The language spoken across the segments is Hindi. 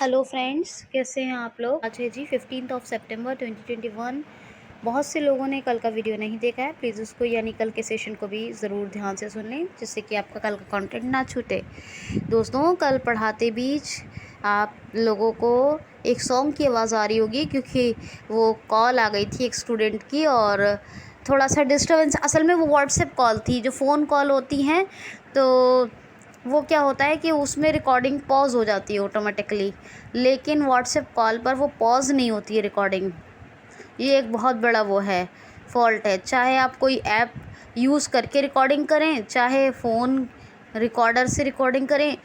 हेलो फ्रेंड्स, कैसे हैं आप लोग। आज है जी 15 सितंबर 2021। बहुत से लोगों ने कल का वीडियो नहीं देखा है। प्लीज़ उसको यानी कल के सेशन को भी ज़रूर ध्यान से सुन लें, जिससे कि आपका कल का कंटेंट ना छूटे। दोस्तों, कल पढ़ाते बीच आप लोगों को एक सॉन्ग की आवाज़ आ रही होगी, क्योंकि वो कॉल आ गई थी एक स्टूडेंट की और थोड़ा सा डिस्टर्बेंस। असल में वो व्हाट्सएप कॉल थी। जो फ़ोन कॉल होती हैं तो वो क्या होता है कि उसमें रिकॉर्डिंग पॉज हो जाती है ऑटोमेटिकली, लेकिन व्हाट्सएप कॉल पर वो पॉज नहीं होती है रिकॉर्डिंग। ये एक बहुत बड़ा वो है, फॉल्ट है। चाहे आप कोई ऐप यूज़ करके रिकॉर्डिंग करें, चाहे फ़ोन रिकॉर्डर से रिकॉर्डिंग करें,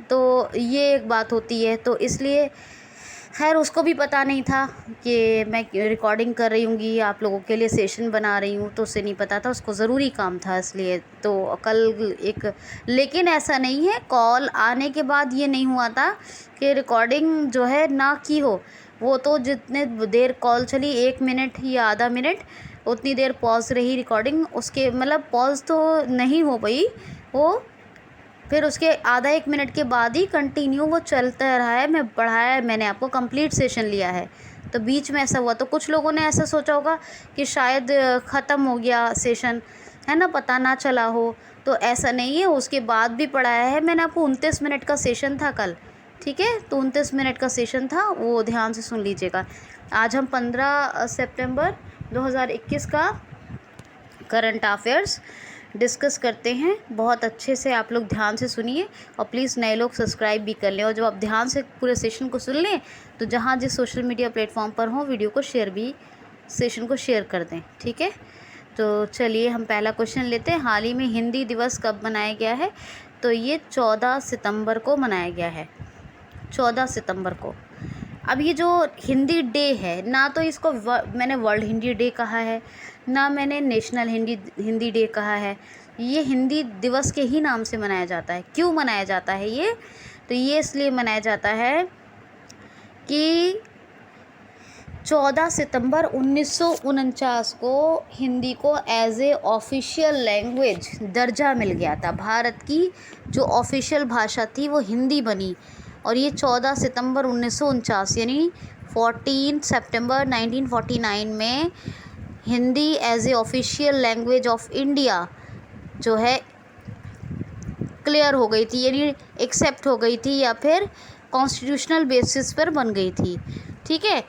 तो ये एक बात होती है। तो इसलिए खैर उसको भी पता नहीं था कि मैं रिकॉर्डिंग कर रही हूँगी, आप लोगों के लिए सेशन बना रही हूँ, तो उसे नहीं पता था। उसको ज़रूरी काम था, इसलिए तो कल एक। लेकिन ऐसा नहीं है, कॉल आने के बाद ये नहीं हुआ था कि रिकॉर्डिंग जो है ना की हो। वो तो जितने देर कॉल चली, 1 मिनट या आधा मिनट, उतनी देर पॉज रही रिकॉर्डिंग। उसके मतलब पॉज तो नहीं हो पाई वो, फिर उसके आधा 1 मिनट के बाद ही कंटिन्यू वो चलता रहा है। मैं पढ़ाया, मैंने आपको कंप्लीट सेशन लिया है। तो बीच में ऐसा हुआ, तो कुछ लोगों ने ऐसा सोचा होगा कि शायद ख़त्म हो गया सेशन, है ना, पता ना चला हो। तो ऐसा नहीं है, उसके बाद भी पढ़ाया है मैंने आपको। 29 मिनट का सेशन था कल, ठीक है। तो 29 मिनट का सेशन था, वो ध्यान से सुन लीजिएगा। आज हम 15 सितंबर 2021 का करंट अफेयर्स डिस्कस करते हैं। बहुत अच्छे से आप लोग ध्यान से सुनिए, और प्लीज़ नए लोग सब्सक्राइब भी कर लें। और जब आप ध्यान से पूरे सेशन को सुन लें, तो जहाँ जिस सोशल मीडिया प्लेटफॉर्म पर हो, वीडियो को शेयर भी, सेशन को शेयर कर दें, ठीक है। तो चलिए हम पहला क्वेश्चन लेते हैं। हाल ही में हिंदी दिवस कब मनाया गया है? तो ये 14 सितंबर को मनाया गया है, 14 सितंबर को। अब ये जो हिंदी डे है ना, तो इसको मैंने वर्ल्ड हिंदी डे कहा है, ना मैंने नेशनल हिंदी डे कहा है। ये हिंदी दिवस के ही नाम से मनाया जाता है। क्यों मनाया जाता है ये? तो ये इसलिए मनाया जाता है कि 14 सितंबर 1949 को हिंदी को एज ए ऑफिशियल लैंग्वेज दर्जा मिल गया था। भारत की जो ऑफिशियल भाषा थी वो हिंदी बनी, और ये 14 सितंबर 1949 यानी 14 सितंबर 1949 में Hindi as a official language of India जो है क्लियर हो गई थी, यानी एक्सेप्ट हो गई थी, या फिर कॉन्स्टिट्यूशनल बेसिस पर बन गई थी, ठीक है।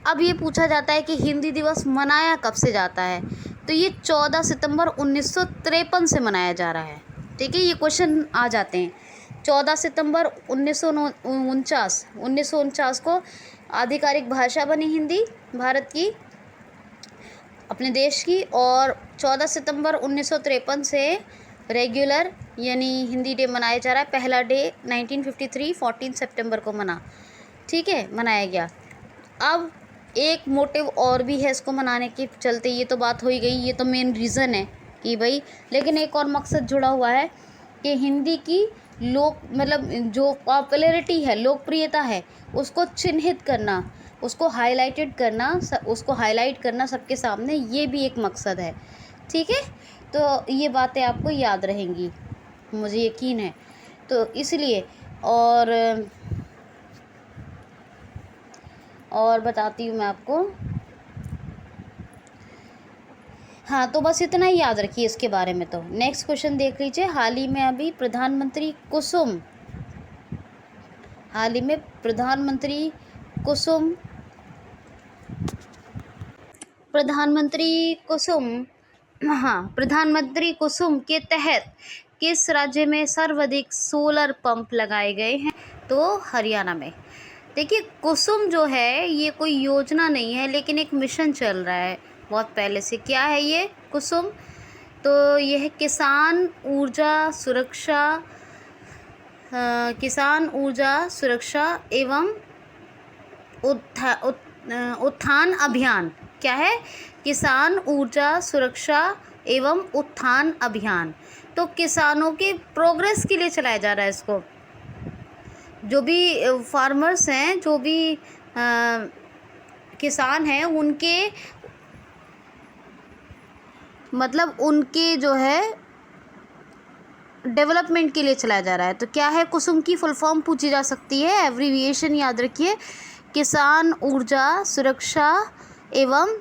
अब ये पूछा जाता है कि हिंदी दिवस मनाया कब से जाता है? तो ये 14 सितंबर 1953 से मनाया जा रहा है, ठीक है। ये क्वेश्चन आ जाते हैं। 14 सितंबर 1949 को आधिकारिक भाषा बनी हिंदी भारत की, अपने देश की। और 14 सितंबर 1953 से रेगुलर यानी हिंदी डे मनाया जा रहा है। पहला डे 1953 14 सितंबर को मनाया गया। अब एक मोटिव और भी है इसको मनाने के चलते। ये तो बात हो ही गई, ये तो मेन रीज़न है कि भाई, लेकिन एक और मकसद जुड़ा हुआ है कि हिंदी की जो पॉपुलैरिटी है, लोकप्रियता है, उसको चिन्हित करना, उसको हाईलाइट करना सबके सामने, ये भी एक मकसद है, ठीक है। तो ये बातें आपको याद रहेंगी, मुझे यकीन है। तो इसलिए और बताती हूँ मैं आपको। हाँ, तो बस इतना ही याद रखिए इसके बारे में। तो नेक्स्ट क्वेश्चन देख लीजिए। हाल ही में प्रधानमंत्री कुसुम के तहत किस राज्य में सर्वाधिक सोलर पंप लगाए गए हैं? तो हरियाणा में। देखिए, कुसुम जो है ये कोई योजना नहीं है, लेकिन एक मिशन चल रहा है बहुत पहले से। क्या है ये कुसुम? तो यह किसान ऊर्जा सुरक्षा एवं उत्थान अभियान। क्या है? किसान ऊर्जा सुरक्षा एवं उत्थान अभियान। तो किसानों के प्रोग्रेस के लिए चलाया जा रहा है इसको। जो भी फार्मर्स हैं, जो भी किसान हैं, उनके जो है डेवलपमेंट के लिए चलाया जा रहा है। तो क्या है, कुसुम की फुल फॉर्म पूछी जा सकती है, एब्रीविएशन याद रखिए, किसान ऊर्जा सुरक्षा एवं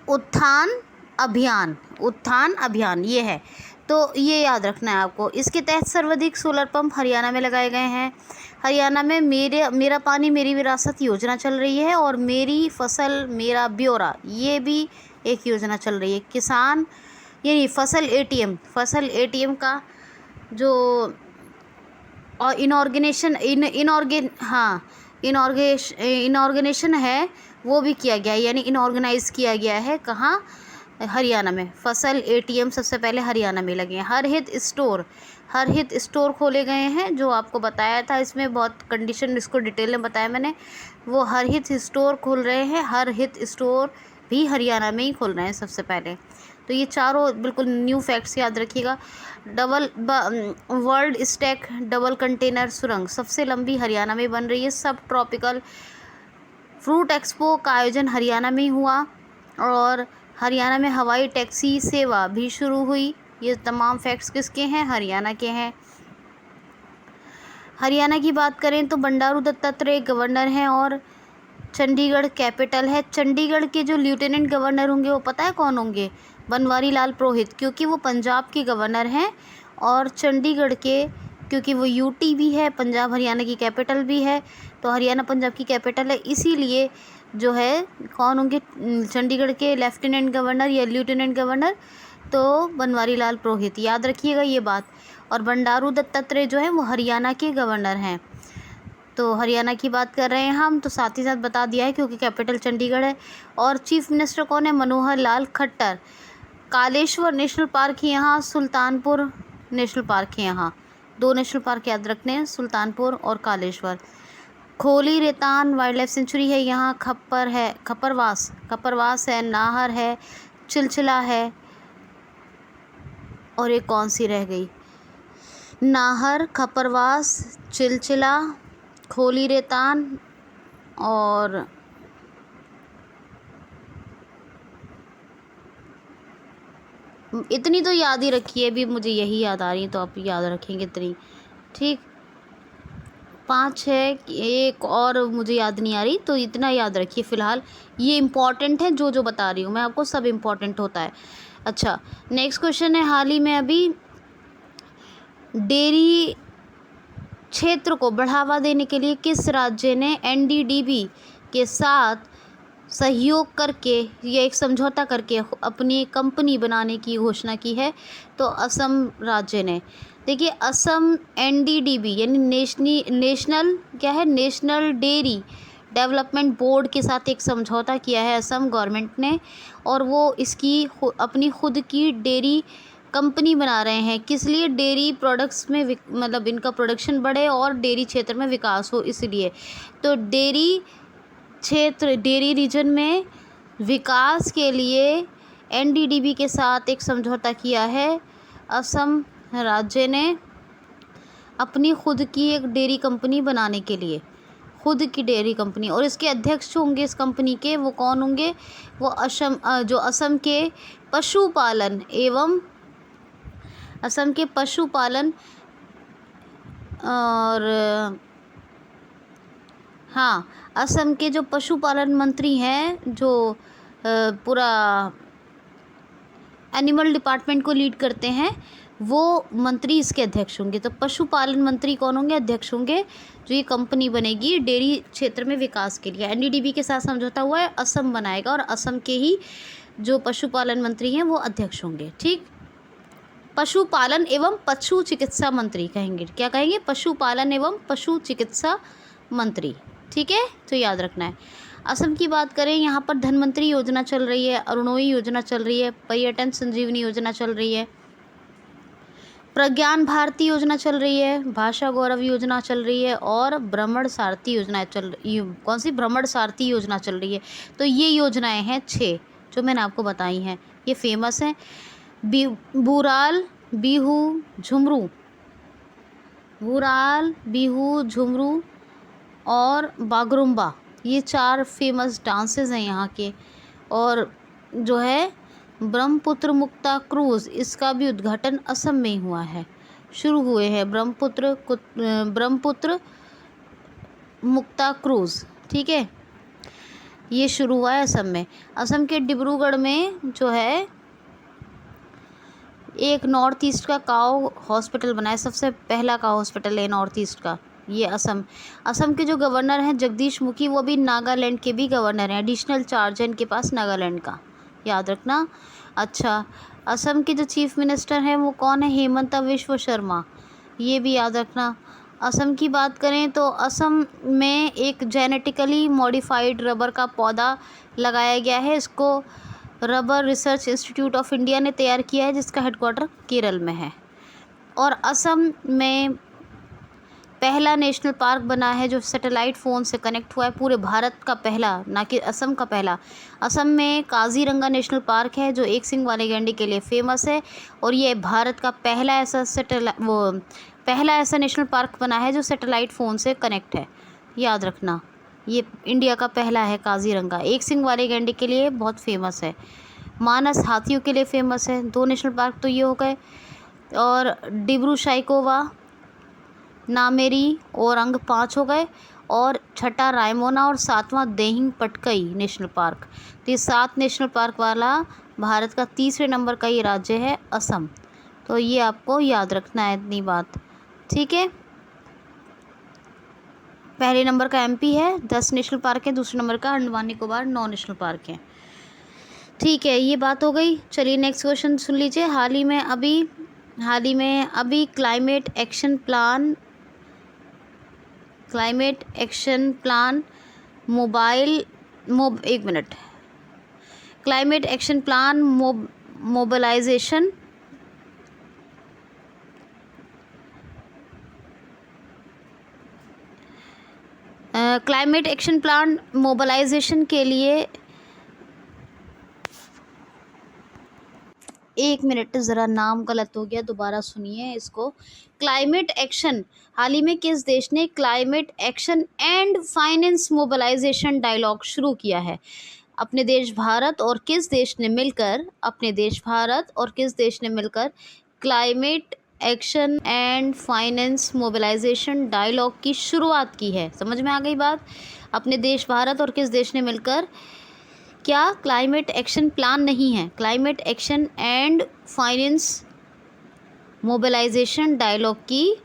उत्थान अभियान, उत्थान अभियान ये है। तो ये याद रखना है आपको। इसके तहत सर्वाधिक सोलर पंप हरियाणा में लगाए गए हैं। हरियाणा में मेरा पानी मेरी विरासत योजना चल रही है, और मेरी फसल मेरा ब्यौरा ये भी एक योजना चल रही है। किसान यानी फसल एटीएम, फसल एटीएम का जो और इनऑर्गेनाइजेशन है वो भी किया गया है, यानी इनऑर्गेनाइज किया गया है। कहाँ? हरियाणा में। फसल एटीएम सबसे पहले हरियाणा में लगे हैं। हर हित स्टोर खोले गए हैं, जो आपको बताया था, इसमें बहुत कंडीशन इसको डिटेल में बताया मैंने। वो हर हित स्टोर खोल रहे हैं, हर हित स्टोर भी हरियाणा में ही खोल रहे हैं सबसे पहले। तो ये चारों बिल्कुल न्यू फैक्ट्स याद रखिएगा। वर्ल्ड स्टैक डबल कंटेनर सुरंग सबसे लंबी हरियाणा में बन रही है। सब ट्रॉपिकल फ्रूट एक्सपो का आयोजन हरियाणा में ही हुआ, और हरियाणा में हवाई टैक्सी सेवा भी शुरू हुई। ये तमाम फैक्ट्स किसके हैं? हरियाणा के हैं। हरियाणा की बात करें तो बंडारू दत्तात्रेय गवर्नर हैं, और चंडीगढ़ कैपिटल है। चंडीगढ़ के जो लेफ्टिनेंट गवर्नर होंगे वो पता है कौन होंगे? बनवारी लाल पुरोहित, क्योंकि वो पंजाब के गवर्नर हैं। और चंडीगढ़ के, क्योंकि वो यूटी भी है, पंजाब हरियाणा की कैपिटल भी है, तो हरियाणा पंजाब की कैपिटल है, इसीलिए जो है कौन होंगे चंडीगढ़ के लेफ्टिनेंट गवर्नर या लेफ्टिनेंट गवर्नर? तो बनवारी लाल पुरोहित, याद रखिएगा ये बात। और बंडारू दत्तात्रेय जो है वो हरियाणा के गवर्नर हैं। तो हरियाणा की बात कर रहे हैं हम, तो साथ ही साथ बता दिया है क्योंकि कैपिटल चंडीगढ़ है। और चीफ मिनिस्टर कौन है? मनोहर लाल खट्टर। कालेश्वर नेशनल पार्क है यहाँ, सुल्तानपुर नेशनल पार्क है यहाँ। 2 नेशनल पार्क याद रखने हैं, सुल्तानपुर और कालेश्वर। खोली रेतान वाइल्ड लाइफ सेंचुरी है यहाँ। खप्परवास है, नाहर है, चिलचिला है, और एक कौन सी रह गई? नाहर, खप्परवास, चिलचिला, खोली रेतान, और इतनी तो याद ही रखिए। अभी मुझे यही याद आ रही है, तो आप याद रखेंगे इतनी, ठीक। 5 है, एक और मुझे याद नहीं आ रही, तो इतना याद रखिए फ़िलहाल। ये इम्पॉर्टेंट है, जो जो बता रही हूँ मैं आपको सब इम्पॉर्टेंट होता है। अच्छा, नेक्स्ट क्वेश्चन है, हाल ही में अभी डेयरी क्षेत्र को बढ़ावा देने के लिए किस राज्य ने एनडीडीबी के साथ सहयोग करके या एक समझौता करके अपनी कंपनी बनाने की घोषणा की है? तो असम राज्य ने। देखिए, असम एनडीडीबी यानी नेशनल डेयरी डेवलपमेंट बोर्ड के साथ एक समझौता किया है असम गवर्नमेंट ने, और वो इसकी अपनी खुद की डेयरी कंपनी बना रहे हैं। किस लिए? डेयरी प्रोडक्ट्स में मतलब इनका प्रोडक्शन बढ़े और डेयरी क्षेत्र में विकास हो, इसलिए। तो डेयरी रीजन में विकास के लिए एनडीडीबी के साथ एक समझौता किया है असम राज्य ने, अपनी खुद की एक डेयरी कंपनी बनाने के लिए, खुद की डेयरी कंपनी। और इसके अध्यक्ष होंगे इस कंपनी के, वो कौन होंगे? वो असम के पशुपालन और हाँ, असम के जो पशुपालन मंत्री हैं, जो पूरा एनिमल डिपार्टमेंट को लीड करते हैं, वो मंत्री इसके अध्यक्ष होंगे। तो पशुपालन मंत्री कौन होंगे? अध्यक्ष होंगे, जो ये कंपनी बनेगी डेयरी क्षेत्र में विकास के लिए। एनडीडीबी के साथ समझौता हुआ है, असम बनाएगा, और असम के ही जो पशुपालन मंत्री हैं वो अध्यक्ष होंगे, ठीक। पशुपालन एवं पशु चिकित्सा मंत्री कहेंगे। क्या कहेंगे? पशुपालन एवं पशु चिकित्सा मंत्री, ठीक है, तो याद रखना है। असम की बात करें, यहाँ पर धनवंतरी योजना चल रही है, अरुणोई योजना चल रही है, पर्यटन संजीवनी योजना चल रही है, प्रज्ञान भारती योजना चल रही है, भाषा गौरव योजना चल रही है, और भ्रमण सारथी योजना कौन सी? भ्रमण सारथी योजना चल रही है। तो ये योजनाएं हैं 6 जो मैंने आपको बताई हैं, ये फेमस हैं। बुराल, बिहू, झुमरू और बागरुम्बा, ये 4 फेमस डांसेस हैं यहाँ के। और जो है ब्रह्मपुत्र मुक्ता क्रूज़, इसका भी उद्घाटन असम में ही हुआ है। शुरू हुए हैं ब्रह्मपुत्र मुक्ता क्रूज़, ठीक है, ये शुरू हुआ है असम में। असम के डिब्रूगढ़ में जो है एक नॉर्थ ईस्ट का काउ हॉस्पिटल बना है, सबसे पहला काउ हॉस्पिटल है नॉर्थ ईस्ट का, ये असम के जो गवर्नर हैं जगदीश मुखी, वो भी नागालैंड के भी गवर्नर हैं। एडिशनल चार्ज है इनके पास नागालैंड का, याद रखना। अच्छा, असम के जो चीफ मिनिस्टर हैं वो कौन है? हेमंत विश्व शर्मा, ये भी याद रखना। असम की बात करें तो असम में एक जेनेटिकली मॉडिफाइड रबर का पौधा लगाया गया है। इसको rubber research institute of India ने तैयार किया है, जिसका हेडक्वार्टर केरल में है। और असम में पहला नेशनल पार्क बना है जो सैटेलाइट फ़ोन से कनेक्ट हुआ है, पूरे भारत का पहला, ना कि असम का पहला। असम में काजीरंगा नेशनल पार्क है जो एक सींग वाले गैंडे के लिए फेमस है, और ये भारत का पहला ऐसा नेशनल पार्क बना है जो सैटेलाइट फ़ोन से कनेक्ट है, याद रखना। ये इंडिया का पहला है काजीरंगा, एक सींग वाले गैंडे के लिए बहुत फेमस है। मानस हाथियों के लिए फेमस है। 2 नेशनल पार्क तो ये हो गए। और डिब्रू साइखोवा, नामेरी, औरंग 5 हो गए, और छठा रायमोना, और 7वां देहिंग पटकई नेशनल पार्क। तो ये 7 नेशनल पार्क वाला भारत का तीसरे नंबर का ये राज्य है असम। तो ये आपको याद रखना है इतनी बात, ठीक है। पहले नंबर का एमपी है, 10 नेशनल पार्क है। दूसरे नंबर का अंडमान निकोबार, 9 नेशनल पार्क हैं, ठीक है। ये बात हो गई। चलिए नेक्स्ट क्वेश्चन सुन लीजिए। हाल ही में अभी climate action plan mobilisation climate action plan mobilisation के लिए, एक मिनट ज़रा नाम गलत हो गया, दोबारा सुनिए इसको। क्लाइमेट एक्शन, हाल ही में किस देश ने climate action and finance mobilisation dialogue शुरू किया है? अपने देश भारत और किस देश ने मिलकर climate action and finance mobilisation dialogue की शुरुआत की है? समझ में आ गई बात? अपने देश भारत और किस देश ने मिलकर, क्या क्लाइमेट एक्शन प्लान नहीं है, climate action and finance mobilisation dialogue की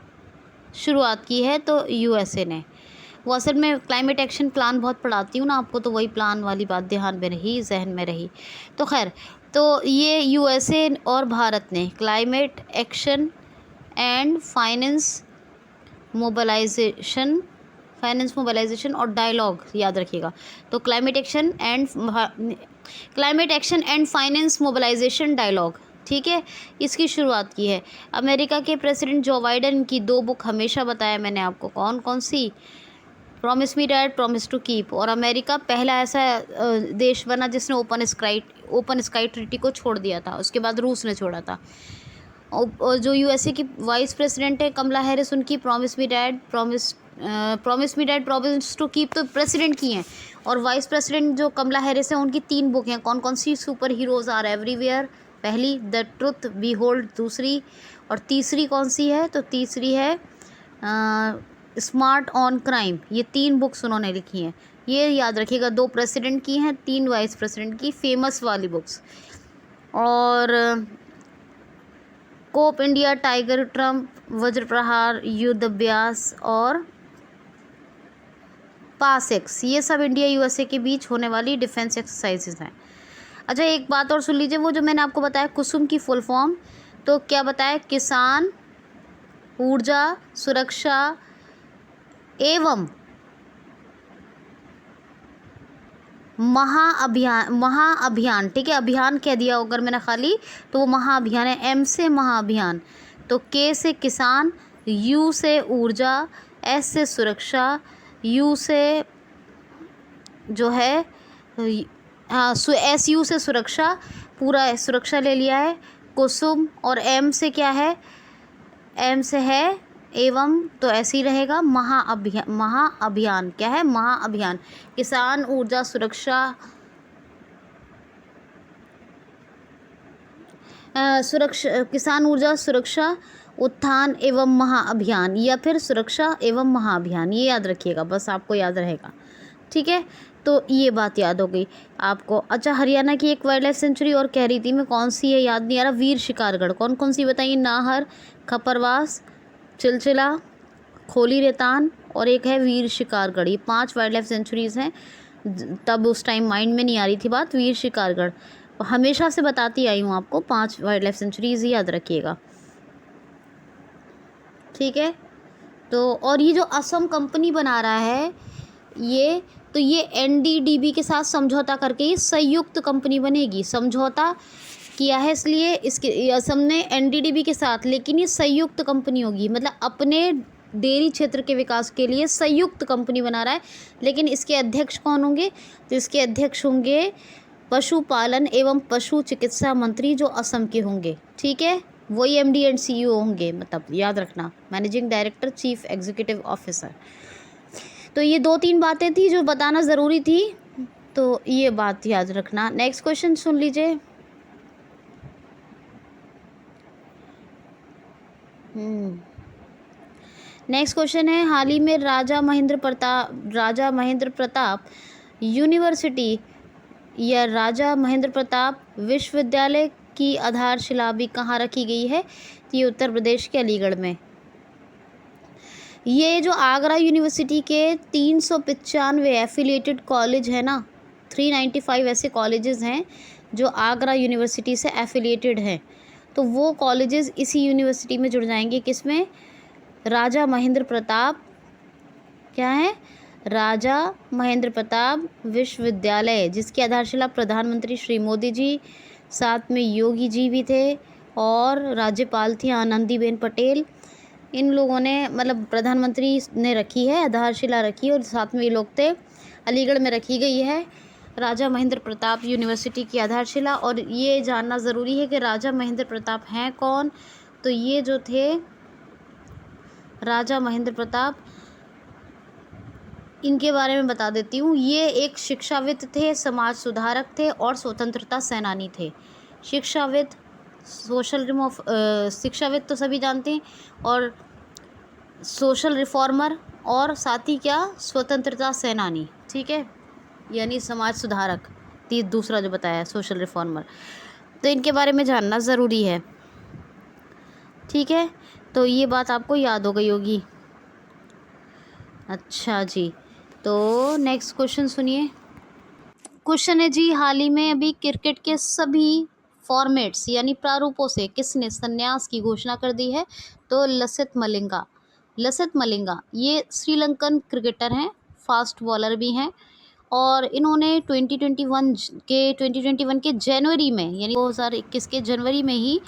शुरुआत की है? तो यूएसए ने। वो असल में क्लाइमेट एक्शन प्लान बहुत पढ़ाती हूँ ना आपको, तो वही प्लान वाली बात ध्यान में रही, जहन में रही। तो खैर, तो ये यूएसए और भारत ने climate action and finance mobilisation और डायलॉग याद रखिएगा। तो climate action and finance mobilisation dialogue, ठीक है, इसकी शुरुआत की है। अमेरिका के प्रेसिडेंट जो बाइडेन की 2 बुक हमेशा बताया मैंने आपको, कौन कौन सी? Promise me dad, promise to keep. और अमेरिका पहला ऐसा देश बना जिसने ओपन स्काई ट्रीटी को छोड़ दिया था, उसके बाद रूस ने छोड़ा था। और जो यूएसए की वाइस प्रेसिडेंट है कमला हैरिस, उनकी promise me dad, promise to keep तो प्रेसिडेंट की हैं। और वाइस प्रेसिडेंट जो कमला हैरिस है उनकी 3 बुक हैं, कौन कौन सी? सुपर हीरोज़ आर एवरीवेयर पहली, द ट्रुथ वी होल्ड दूसरी, और तीसरी कौन सी है? तो तीसरी है स्मार्ट ऑन क्राइम। ये 3 बुक्स उन्होंने लिखी हैं, ये याद रखिएगा। 2 प्रेसिडेंट की हैं, 3 वाइस प्रेसिडेंट की, फेमस वाली बुक्स। और कोप इंडिया, टाइगर ट्रम्प, वज्र प्रहार, युद्ध अभ्यास और पासेक्स, ये सब इंडिया यूएसए के बीच होने वाली डिफेंस एक्सरसाइजेज हैं। अच्छा, एक बात और सुन लीजिए, वो जो मैंने आपको बताया कुसुम की फुल फॉर्म, तो क्या बताया? किसान ऊर्जा सुरक्षा एवं महाअभियान, ठीक है, अभियान कह दिया अगर मैंने खाली, तो वो महाअभियान है। एम से महाअभियान, तो के से किसान, यू से ऊर्जा, एस से सुरक्षा, यू से जो है एस यू से सुरक्षा, पूरा सुरक्षा ले लिया है। कुसुम, और एम से क्या है? एम से है एवं, तो ऐसे ही रहेगा। महाअभियान क्या है? महाअभियान, किसान ऊर्जा सुरक्षा सुरक्षा किसान ऊर्जा सुरक्षा उत्थान एवं महाअभियान या फिर सुरक्षा एवं महाअभियान, ये याद रखिएगा, बस आपको याद रहेगा। ठीक है, तो ये बात याद हो गई आपको। अच्छा, हरियाणा की एक वाइल्ड लाइफ सेंचुरी और कह रही थी मैं, कौन सी है याद नहीं आ रहा। वीर शिकारगढ़, कौन कौन सी बताइए। नाहर, खपरवास, चिलचिला, खोली रेतान और एक है वीर शिकारगढ़। ये 5 वाइल्ड लाइफ सेंचुरीज़ हैं। तब उस टाइम माइंड में नहीं आ रही थी बात। वीर शिकारगढ़ हमेशा से बताती आई हूँ आपको, 5 वाइल्ड लाइफ सेंचुरीज़ ही याद रखिएगा। ठीक है, तो और ये जो असम कंपनी बना रहा है ये, तो ये एनडीडीबी के साथ समझौता करके ये संयुक्त कंपनी बनेगी। समझौता किया है इसलिए इसके असम ने एनडीडीबी के साथ, लेकिन ये संयुक्त कंपनी होगी, मतलब अपने डेयरी क्षेत्र के विकास के लिए संयुक्त कंपनी बना रहा है। लेकिन इसके अध्यक्ष कौन होंगे, तो इसके अध्यक्ष होंगे पशुपालन एवं पशु चिकित्सा मंत्री, जो असम के होंगे। ठीक है, वही एमडी एंड सीईओ होंगे, मतलब याद रखना, managing director, chief executive officer. तो ये 2-3 बातें थी जो बताना ज़रूरी थी, तो ये बात याद रखना। नेक्स्ट क्वेश्चन सुन लीजिए। नेक्स्ट क्वेश्चन है, हाल ही में राजा महेंद्र प्रताप यूनिवर्सिटी या राजा महेंद्र प्रताप विश्वविद्यालय की आधारशिला भी कहाँ रखी गई है, ये उत्तर प्रदेश के अलीगढ़ में। ये जो आगरा यूनिवर्सिटी के 395 एफिलिएटेड कॉलेज है ना, 395 ऐसे कॉलेजेस हैं जो आगरा यूनिवर्सिटी से एफिलिएटेड हैं, तो वो कॉलेजेस इसी यूनिवर्सिटी में जुड़ जाएंगे। किसमें, राजा महेंद्र प्रताप, क्या है, राजा महेंद्र प्रताप विश्वविद्यालय, जिसकी आधारशिला प्रधानमंत्री श्री मोदी जी, साथ में योगी जी भी थे और राज्यपाल थी आनंदीबेन पटेल। इन लोगों ने, मतलब प्रधानमंत्री ने रखी है, आधारशिला रखी, और साथ में ये लोग थे। अलीगढ़ में रखी गई है राजा महेंद्र प्रताप यूनिवर्सिटी की आधारशिला। और ये जानना ज़रूरी है कि राजा महेंद्र प्रताप हैं कौन, तो ये जो थे राजा महेंद्र प्रताप, इनके बारे में बता देती हूँ। ये एक शिक्षाविद थे, समाज सुधारक थे और स्वतंत्रता सेनानी थे। शिक्षाविद, शिक्षाविद तो सभी जानते हैं, और सोशल रिफॉर्मर, और साथ ही क्या, स्वतंत्रता सेनानी। ठीक है, यानी समाज सुधारक, दूसरा जो बताया सोशल रिफॉर्मर, तो इनके बारे में जानना ज़रूरी है। ठीक है, तो ये बात आपको याद हो गई होगी। अच्छा जी, तो नेक्स्ट क्वेश्चन सुनिए। क्वेश्चन है जी, हाल ही में अभी क्रिकेट के सभी फॉर्मेट्स यानी प्रारूपों से किसने संन्यास की घोषणा कर दी है, तो लसिथ मलिंगा ये श्रीलंकन क्रिकेटर हैं, फास्ट बॉलर भी हैं, और इन्होंने 2021 के जनवरी में, यानी 2021 के जनवरी में ही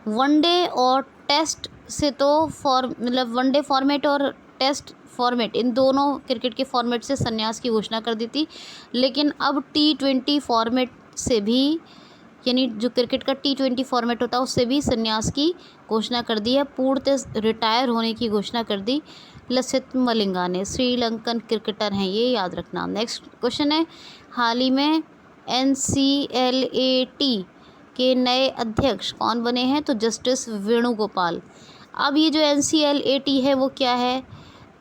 वनडे और टेस्ट से, तो मतलब वनडे फॉर्मेट और टेस्ट फॉर्मेट, इन दोनों क्रिकेट के फॉर्मेट से संन्यास की घोषणा कर दी थी। लेकिन अब T20 फॉर्मेट से भी, यानी जो क्रिकेट का T20 फॉर्मेट होता है उससे भी संन्यास की घोषणा कर दी है, पूर्णतः रिटायर होने की घोषणा कर दी लसिथ मलिंगा ने। श्रीलंकन क्रिकेटर हैं, ये याद रखना। नेक्स्ट क्वेश्चन है, हाल ही में NCLAT के नए अध्यक्ष कौन बने हैं, तो जस्टिस वेणुगोपाल। अब ये जो NCLAT है वो क्या है,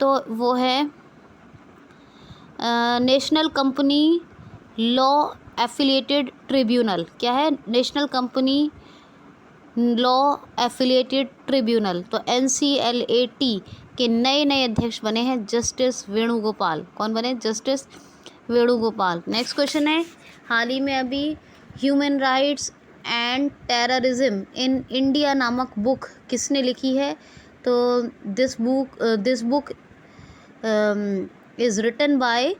तो वो है national company law affiliated tribunal. क्या है, national company law affiliated tribunal. तो NCLAT के नए अध्यक्ष बने हैं जस्टिस वेणुगोपाल। कौन बने, जस्टिस वेणुगोपाल। नेक्स्ट क्वेश्चन है, हाल ही में अभी human rights and terrorism in India नामक बुक किसने लिखी है, तो this book is written by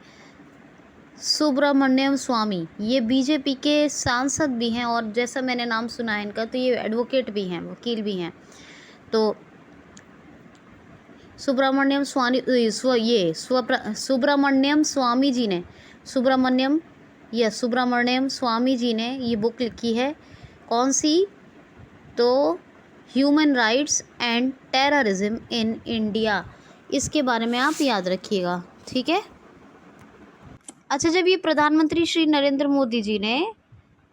Subramanian Swamy. ये बीजेपी के सांसद भी हैं, और जैसा मैंने नाम सुना है इनका, तो ये एडवोकेट भी हैं, वकील भी हैं। तो सुब्रमण्यम स्वामी जी ने ये बुक लिखी है। कौन सी, तो human rights and terrorism in India. इसके बारे में आप याद रखिएगा। ठीक है, अच्छा, जब ये प्रधानमंत्री श्री नरेंद्र मोदी जी ने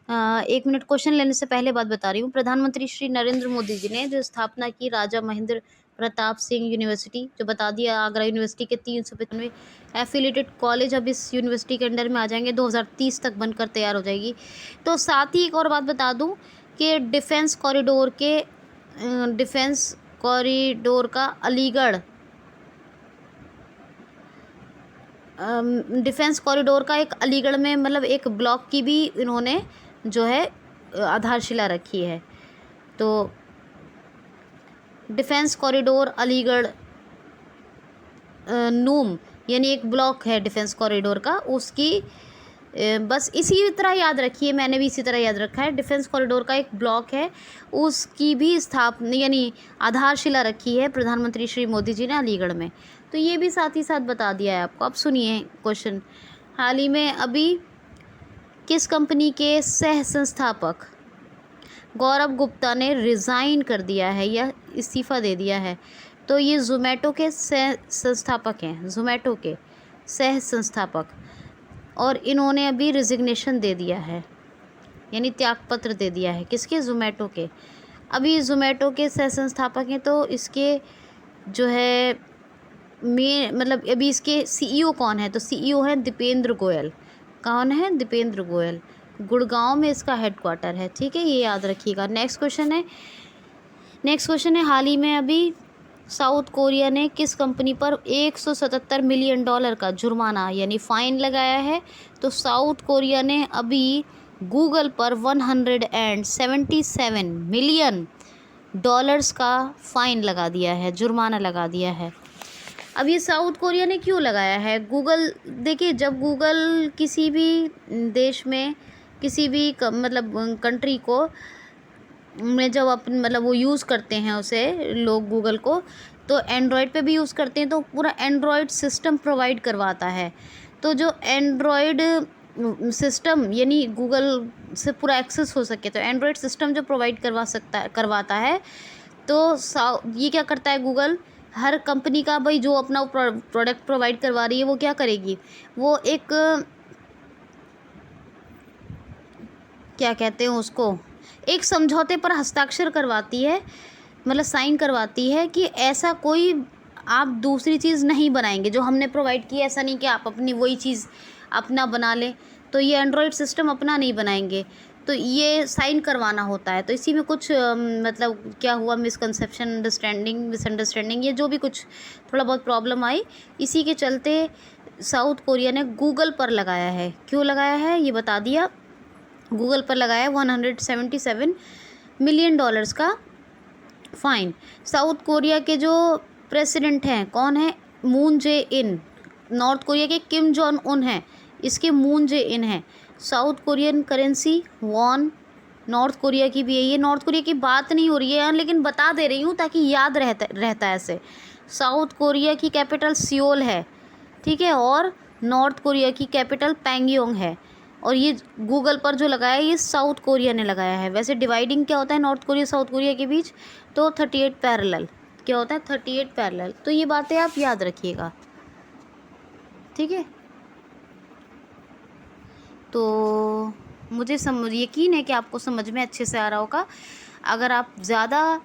एक मिनट, क्वेश्चन लेने से पहले बात बता रही हूँ। प्रधानमंत्री श्री नरेंद्र मोदी जी ने जो स्थापना की राजा महेंद्र प्रताप सिंह यूनिवर्सिटी, जो बता दिया, आगरा यूनिवर्सिटी के 395 एफिलेटेड कॉलेज अब इस यूनिवर्सिटी के अंडर में आ जाएंगे, 2030 तक बनकर तैयार हो जाएगी। तो साथ ही एक और बात बता दूं कि डिफेंस कॉरिडोर का अलीगढ़ डिफेंस कॉरिडोर का एक अलीगढ़ में मतलब एक ब्लॉक की भी इन्होंने जो है आधारशिला रखी है। तो डिफेंस कॉरिडोर अलीगढ़ नूम यानी एक ब्लॉक है डिफेंस कॉरिडोर का, उसकी बस इसी तरह याद रखिए, मैंने भी इसी तरह याद रखा है। डिफेंस कॉरिडोर का एक ब्लॉक है, उसकी भी स्थापना यानी आधारशिला रखी है प्रधानमंत्री श्री मोदी जी ने अलीगढ़ में। तो ये भी साथ ही साथ बता दिया है आपको। अब सुनिए क्वेश्चन। हाल ही में अभी किस कंपनी के सह संस्थापक गौरव गुप्ता ने रिज़ाइन कर दिया है या इस्तीफ़ा दे दिया है? तो ये ज़ोमैटो के सह संस्थापक हैं, ज़ोमैटो के सह संस्थापक, और इन्होंने अभी रिजिग्नेशन दे दिया है यानी त्यागपत्र दे दिया है। किसके? ज़ोमैटो के। अभी ज़ोमैटो के सह संस्थापक हैं, तो इसके जो है मतलब अभी इसके सीईओ कौन है? तो सीईओ हैं दीपेंद्र गोयल। कौन है? दीपेंद्र गोयल। गुड़गांव में इसका हेडक्वार्टर है, ठीक है, ये याद रखिएगा। नेक्स्ट क्वेश्चन है हाल ही में अभी साउथ कोरिया ने किस कंपनी पर $177 मिलियन का जुर्माना यानी फ़ाइन लगाया है? तो साउथ कोरिया ने अभी गूगल पर $177 मिलियन का फ़ाइन लगा दिया है, जुर्माना लगा दिया है। अब ये साउथ कोरिया ने क्यों लगाया है? गूगल, देखिए, जब गूगल किसी भी देश में किसी भी मतलब कंट्री को में जब अपन मतलब वो यूज़ करते हैं उसे लोग गूगल को, तो एंड्रॉयड पे भी यूज़ करते हैं, तो पूरा एंड्रॉयड सिस्टम प्रोवाइड करवाता है। तो जो एंड्रॉयड सिस्टम यानी गूगल से पूरा एक्सेस हो सके, तो एंड्रॉयड सिस्टम जो प्रोवाइड करवाता है, तो ये क्या करता है गूगल? हर कंपनी का भाई जो अपना प्रोडक्ट प्रोवाइड करवा रही है, वो क्या करेगी? वो एक क्या कहते हैं उसको, एक समझौते पर हस्ताक्षर करवाती है, मतलब साइन करवाती है कि ऐसा कोई आप दूसरी चीज़ नहीं बनाएंगे जो हमने प्रोवाइड की है। ऐसा नहीं कि आप अपनी वही चीज़ अपना बना लें, तो ये एंड्रॉयड सिस्टम अपना नहीं बनाएंगे, तो ये साइन करवाना होता है। तो इसी में कुछ मतलब क्या हुआ, मिसअंडरस्टैंडिंग, ये जो भी कुछ थोड़ा बहुत प्रॉब्लम आई, इसी के चलते साउथ कोरिया ने गूगल पर लगाया है। क्यों लगाया है ये बता दिया। गूगल पर लगाया $177 मिलियन का फ़ाइन। साउथ कोरिया के जो प्रेसिडेंट हैं कौन है? मून जे इन। नॉर्थ कोरिया के किम जॉन उन हैं, इसके मून जे इन हैं। South Korean currency won, North Korea की भी है। ये नॉर्थ कोरिया की बात नहीं हो रही है, लेकिन बता दे रही हूँ ताकि याद रहता है ऐसे। साउथ कोरिया की कैपिटल सियोल है, ठीक है, और नॉर्थ कोरिया की कैपिटल पैंगयोंग है। और ये गूगल पर जो लगाया है ये साउथ कोरिया ने लगाया है। वैसे डिवाइडिंग क्या होता है नॉर्थ कोरिया साउथ कोरिया के बीच? तो 38 पैरेलल। क्या होता है? 38 पैरेलल। तो ये बातें आप याद रखिएगा, ठीक है। तो मुझे यकीन है कि आपको समझ में अच्छे से आ रहा होगा। अगर आप ज़्यादा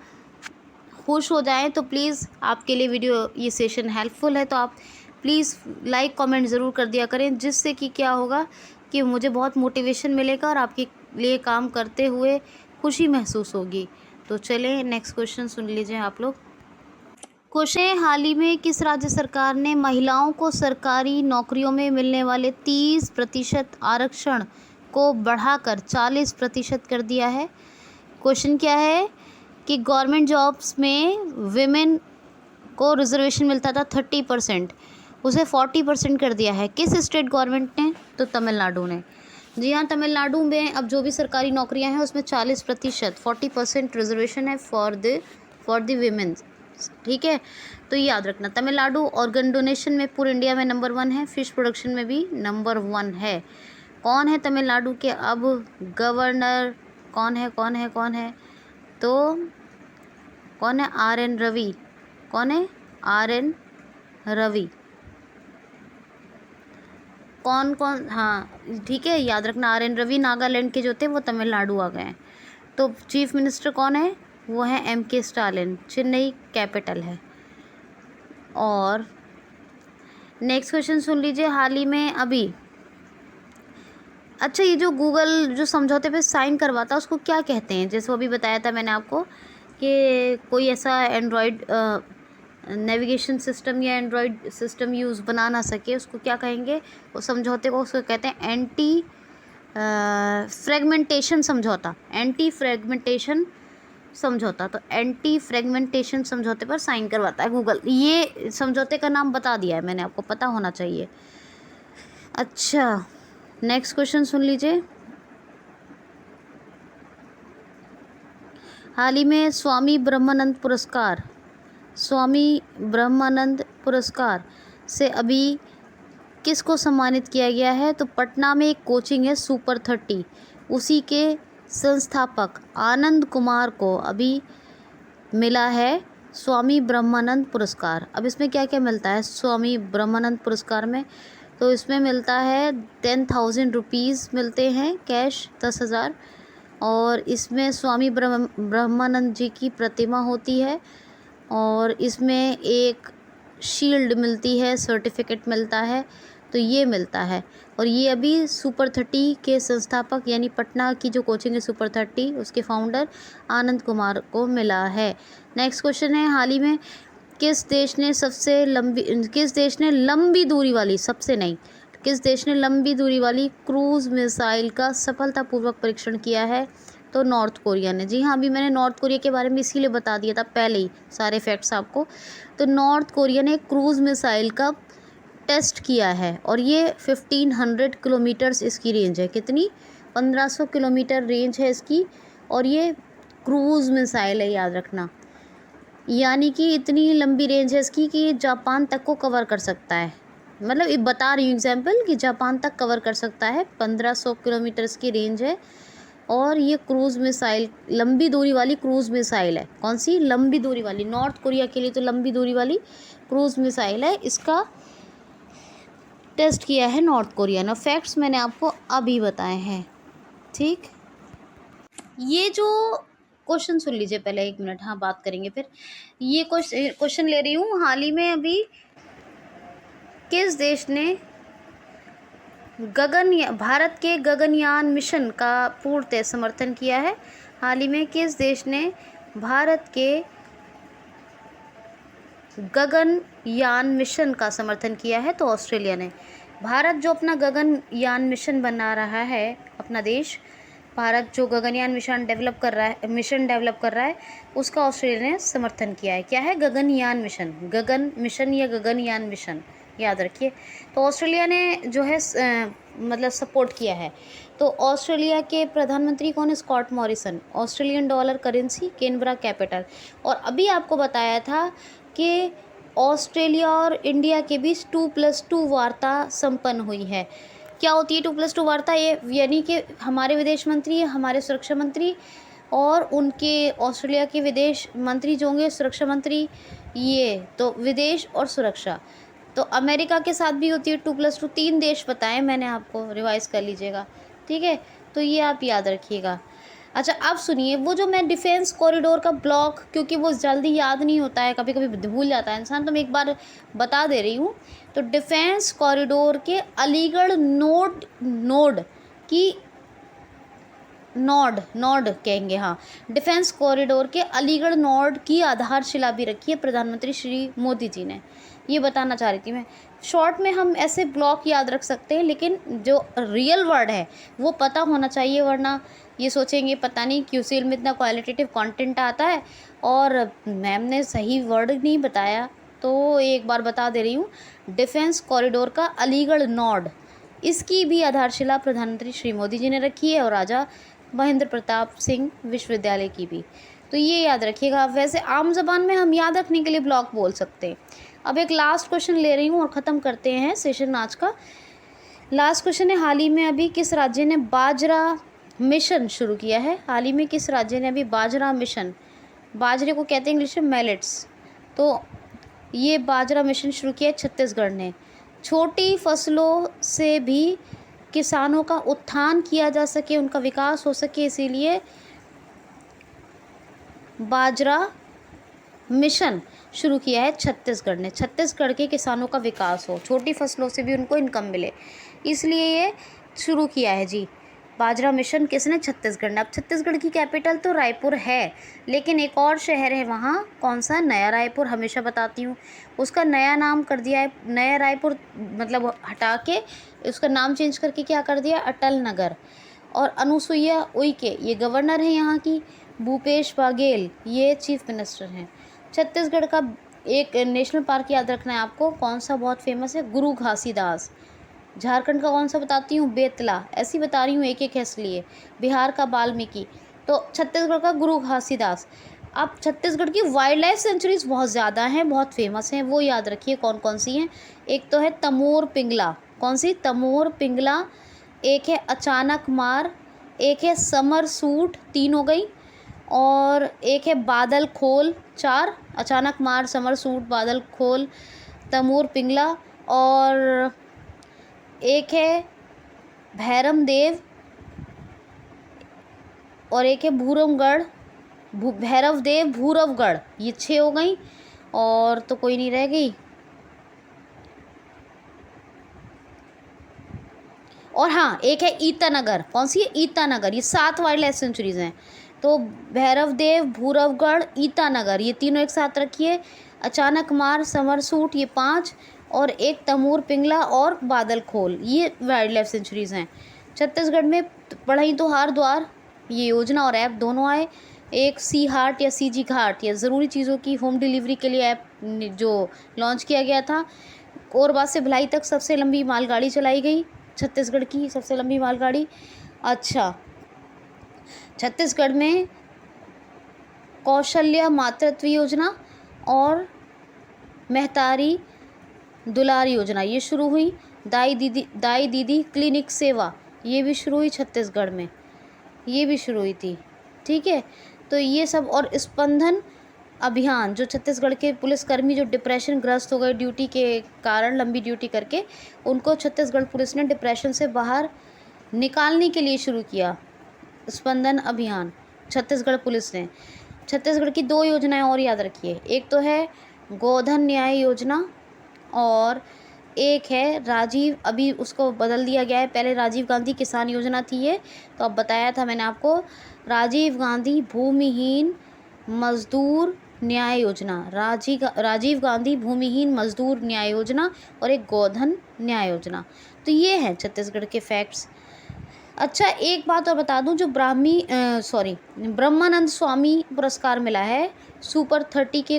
खुश हो जाएं तो प्लीज़, आपके लिए वीडियो ये सेशन हेल्पफुल है, तो आप प्लीज़ लाइक कमेंट ज़रूर कर दिया करें, जिससे कि क्या होगा कि मुझे बहुत मोटिवेशन मिलेगा और आपके लिए काम करते हुए खुशी महसूस होगी। तो चलें नेक्स्ट क्वेश्चन सुन लीजिए आप लोग। क्वेश्चन, हाल ही में किस राज्य सरकार ने महिलाओं को सरकारी नौकरियों में मिलने वाले 30% आरक्षण को बढ़ाकर 40% कर दिया है? क्वेश्चन क्या है कि गवर्नमेंट जॉब्स में विमेन को रिजर्वेशन मिलता था 30%, उसे 40% कर दिया है। किस स्टेट गवर्नमेंट ने? तो तमिलनाडु ने। जी हाँ, तमिलनाडु में अब जो भी सरकारी नौकरियां हैं उसमें 40%, 40% रिजर्वेशन है फॉर द विमेन, ठीक है। तो ये याद रखना। तमिलनाडु ऑर्गन डोनेशन में पूरे इंडिया में नंबर 1 है, फिश प्रोडक्शन में भी नंबर 1 है। कौन है तमिलनाडु के अब गवर्नर? कौन है? तो कौन है? RN रवि। कौन है? RN रवि। कौन कौन, हाँ ठीक है, याद रखना। आर एन रवि नागालैंड के जो थे वो तमिलनाडु आ गए हैं। तो चीफ मिनिस्टर कौन है? वो है एम के स्टालिन, चेन्नई कैपिटल है। और नेक्स्ट क्वेश्चन सुन लीजिए, हाल ही में अभी, अच्छा ये जो गूगल जो समझौते पे साइन करवाता है उसको क्या कहते हैं? जैसे वो अभी बताया था मैंने आपको कि कोई ऐसा एंड्रॉयड नेविगेशन सिस्टम या एंड्रॉयड सिस्टम यूज़ बना ना सके, उसको क्या कहेंगे? वो समझौते को उसको कहते हैं एंटी फ्रेगमेंटेशन समझौता, एंटी फ्रेगमेंटेशन समझौता। तो एंटी फ्रेगमेंटेशन समझौते पर साइन करवाता है गूगल। ये समझौते का नाम बता दिया है मैंने, आपको पता होना चाहिए। अच्छा नेक्स्ट क्वेश्चन सुन लीजिए, हाल ही में स्वामी ब्रह्मानंद पुरस्कार, स्वामी ब्रह्मानंद पुरस्कार से अभी किसको सम्मानित किया गया है? तो पटना में एक कोचिंग है सुपर 30, उसी के संस्थापक आनंद कुमार को अभी मिला है स्वामी ब्रह्मानंद पुरस्कार। अब इसमें क्या क्या मिलता है स्वामी ब्रह्मानंद पुरस्कार में? तो इसमें मिलता है 10,000 रुपीज़ मिलते हैं कैश, 10,000। और इसमें स्वामी ब्रह्मानंद जी की प्रतिमा होती है, और इसमें एक शील्ड मिलती है, सर्टिफिकेट मिलता है, तो ये मिलता है। और ये अभी सुपर 30 के संस्थापक यानी पटना की जो कोचिंग है सुपर 30, उसके फाउंडर आनंद कुमार को मिला है। नेक्स्ट क्वेश्चन है, हाल ही में किस देश ने लंबी दूरी वाली, सबसे नहीं, किस देश ने लंबी दूरी वाली क्रूज़ मिसाइल का सफलतापूर्वक परीक्षण किया है? तो नॉर्थ कोरिया ने। जी हाँ, अभी मैंने नॉर्थ कोरिया के बारे में इसीलिए बता दिया था पहले ही सारे फैक्ट्स आपको। तो नॉर्थ कोरिया ने क्रूज़ मिसाइल का टेस्ट किया है, और ये 1500 किलोमीटर्स इसकी रेंज है। कितनी? 1500 किलोमीटर रेंज है इसकी, और ये क्रूज़ मिसाइल है, याद रखना। यानी कि इतनी लंबी रेंज है इसकी कि ये जापान तक को कवर कर सकता है। मतलब ये बता रही हूँ एग्जाम्पल कि जापान तक कवर कर सकता है। 1500 किलोमीटर की रेंज है, और ये क्रूज़ मिसाइल लंबी दूरी वाली क्रूज़ मिसाइल है। कौन सी? लंबी दूरी वाली। नॉर्थ कोरिया के लिए तो लंबी दूरी वाली क्रूज़ मिसाइल है, इसका टेस्ट किया है नॉर्थ कोरिया ने। फैक्ट्स मैंने आपको अभी बताए हैं, ठीक। ये जो क्वेश्चन सुन लीजिए पहले, 1 मिनट, हाँ बात करेंगे फिर। ये क्वेश्चन ले रही हूँ, हाल ही में अभी किस देश ने भारत के गगनयान मिशन का पूर्णतः समर्थन किया है? हाल ही में किस देश ने भारत के गगनयान मिशन का समर्थन किया है? तो ऑस्ट्रेलिया ने। भारत जो अपना गगनयान मिशन बना रहा है, अपना देश भारत जो गगनयान मिशन डेवलप कर रहा है, उसका ऑस्ट्रेलिया ने समर्थन किया है। क्या है? गगनयान मिशन, गगन मिशन या गगनयान मिशन, याद रखिए। तो ऑस्ट्रेलिया ने जो है मतलब सपोर्ट किया है। तो ऑस्ट्रेलिया के प्रधानमंत्री कौन है? Scott Morrison. Australian dollar currency, Canberra capital. और अभी आपको बताया था कि ऑस्ट्रेलिया और इंडिया के बीच 2+2 वार्ता संपन्न हुई है। क्या होती है 2+2 वार्ता? ये यानी कि हमारे विदेश मंत्री, हमारे सुरक्षा मंत्री और उनके ऑस्ट्रेलिया के विदेश मंत्री जो होंगे, सुरक्षा मंत्री, ये तो विदेश और सुरक्षा। तो अमेरिका के साथ भी होती है 2+2, 3 देश बताएं मैंने आपको, रिवाइज कर लीजिएगा, ठीक है। तो ये आप याद रखिएगा। अच्छा अब सुनिए, वो जो मैं डिफेंस कॉरिडोर का ब्लॉक, क्योंकि वो जल्दी याद नहीं होता है, कभी कभी भूल जाता है इंसान, तो मैं एक बार बता दे रही हूँ। तो डिफेंस कॉरिडोर के अलीगढ़ नोड की नॉड कहेंगे, हाँ, डिफेंस कॉरिडोर के अलीगढ़ नोड की आधारशिला भी रखी है प्रधानमंत्री श्री मोदी जी ने। ये बताना चाह रही थी मैं। शॉर्ट में हम ऐसे ब्लॉक याद रख सकते हैं, लेकिन जो रियल वर्ड है वो पता होना चाहिए, वरना ये सोचेंगे पता नहीं क्यूसीएल में इतना क्वालिटेटिव कंटेंट आता है और मैम ने सही वर्ड नहीं बताया। तो एक बार बता दे रही हूँ, डिफेंस कॉरिडोर का अलीगढ़ नोड, इसकी भी आधारशिला प्रधानमंत्री श्री मोदी जी ने रखी है, और राजा महेंद्र प्रताप सिंह विश्वविद्यालय की भी। तो ये याद रखिएगा। वैसे आम ज़बान में हम याद रखने के लिए ब्लॉक बोल सकते हैं। अब एक लास्ट क्वेश्चन ले रही हूँ और ख़त्म करते हैं सेशन आज का। लास्ट क्वेश्चन है, हाल ही में अभी किस राज्य ने बाजरा मिशन शुरू किया है? हाल ही में किस राज्य ने अभी बाजरा मिशन, बाजरे को कहते हैं इंग्लिश में मैलेट्स, तो ये बाजरा मिशन शुरू किया है छत्तीसगढ़ ने। छोटी फसलों से भी किसानों का उत्थान किया जा सके, उनका विकास हो सके, इसीलिए बाजरा मिशन शुरू किया है छत्तीसगढ़ ने। छत्तीसगढ़ के किसानों का विकास हो, छोटी फसलों से भी उनको इनकम मिले, इसलिए ये शुरू किया है जी बाजरा मिशन। किसने? छत्तीसगढ़ ने। अब छत्तीसगढ़ की कैपिटल तो रायपुर है, लेकिन एक और शहर है वहाँ, कौन सा? नया रायपुर। हमेशा बताती हूँ, उसका नया नाम कर दिया है, नया रायपुर मतलब हटा के उसका नाम चेंज करके क्या कर दिया? अटल नगर। और अनुसुईया उइके ये गवर्नर हैं यहाँ की, भूपेश बाघेल ये चीफ मिनिस्टर हैं। छत्तीसगढ़ का एक नेशनल पार्क याद रखना है आपको, कौन सा बहुत फेमस है? गुरु घासीदास। झारखंड का कौन सा बताती हूँ? बेतला। ऐसी बता रही हूँ एक एक है इसलिए। बिहार का वाल्मीकि। तो छत्तीसगढ़ का गुरु घासीदास। अब छत्तीसगढ़ की वाइल्ड लाइफ सेंचुरीज बहुत ज़्यादा हैं, बहुत फेमस हैं, वो याद रखिए कौन कौन सी हैं। एक तो है तमोर पिंगला। कौन सी? तमोर पिंगला। एक है अचानक मार, एक है समर सूट, 3 हो गई, और एक है बादल खोल, 4। अचानक मार, समर सूट, बादल खोल, तमोर पिंगला, और एक है भैरम देव, और एक है भूरमगढ़, भैरव देव भूरवगढ़, ये 6 हो गई, और तो कोई नहीं रह गई। और हाँ, एक है ईटानगर। कौन सी है? ईटानगर। ये 7 वाइल्ड लाइफ सेंचुरीज हैं। तो भैरव देव, भूरवगढ़, ईटानगर, ये तीनों एक साथ रखिए। अचानक मार, समर सूट, ये 5, और एक तमोर पिंगला और बादल खोल, ये वाइल्ड लाइफ सेंचुरीज हैं। छत्तीसगढ़ में पढ़ई तो हार द्वार ये योजना और ऐप दोनों आए। एक सी हार्ट या सीजी घाट, या ज़रूरी चीज़ों की होम डिलीवरी के लिए ऐप जो लॉन्च किया गया था। कोरबा से भिलाई तक सबसे लंबी मालगाड़ी चलाई गई, छत्तीसगढ़ की सबसे लंबी मालगाड़ी। अच्छा, छत्तीसगढ़ में कौशल्या मातृत्व योजना और महतारी दुलार योजना ये शुरू हुई। दाई दीदी क्लिनिक सेवा ये भी शुरू हुई छत्तीसगढ़ में, ये भी शुरू हुई थी। ठीक है, तो ये सब, और स्पंदन अभियान, जो छत्तीसगढ़ के पुलिसकर्मी जो डिप्रेशन ग्रस्त हो गए ड्यूटी के कारण, लंबी ड्यूटी करके, उनको छत्तीसगढ़ पुलिस ने डिप्रेशन से बाहर निकालने के लिए शुरू किया स्पंदन अभियान, छत्तीसगढ़ पुलिस ने। छत्तीसगढ़ की 2 योजनाएं और याद रखिए, एक तो है गोधन न्याय योजना, और एक है राजीव, अभी उसको बदल दिया गया है, पहले राजीव गांधी किसान योजना थी ये, तो अब बताया था मैंने आपको, राजीव गांधी भूमिहीन मजदूर न्याय योजना, राजीव गांधी भूमिहीन मजदूर न्याय योजना, और एक गोधन न्याय योजना। तो ये हैं छत्तीसगढ़ के फैक्ट्स। अच्छा, एक बात और बता दूं, जो ब्रह्मानंद स्वामी पुरस्कार मिला है सुपर 30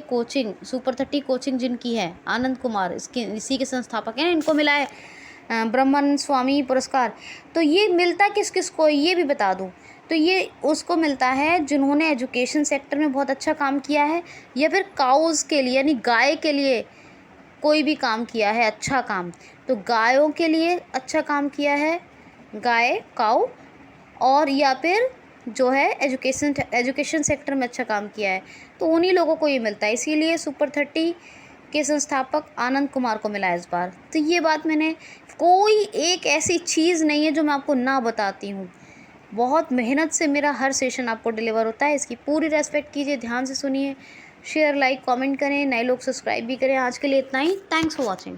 कोचिंग जिनकी है, आनंद कुमार इसी के संस्थापक हैं, इनको मिला है ब्रह्मानंद स्वामी पुरस्कार। तो ये मिलता किस किस को, ये भी बता दूं, तो ये उसको मिलता है जिन्होंने एजुकेशन सेक्टर में बहुत अच्छा काम किया है, या फिर काउज़ के लिए यानी गाय के लिए कोई भी काम किया है अच्छा काम। तो गायों के लिए अच्छा काम किया है, गाय काऊ, और या फिर जो है एजुकेशन सेक्टर में अच्छा काम किया है, तो उन्हीं लोगों को ये मिलता है। इसीलिए सुपर 30 के संस्थापक आनंद कुमार को मिला है इस बार। तो ये बात मैंने, कोई एक ऐसी चीज़ नहीं है जो मैं आपको ना बताती हूँ, बहुत मेहनत से मेरा हर सेशन आपको डिलीवर होता है। इसकी पूरी रेस्पेक्ट कीजिए, ध्यान से सुनिए, शेयर लाइक कमेंट करें, नए लोग सब्सक्राइब भी करें। आज के लिए इतना ही, थैंक्स फॉर वॉचिंग।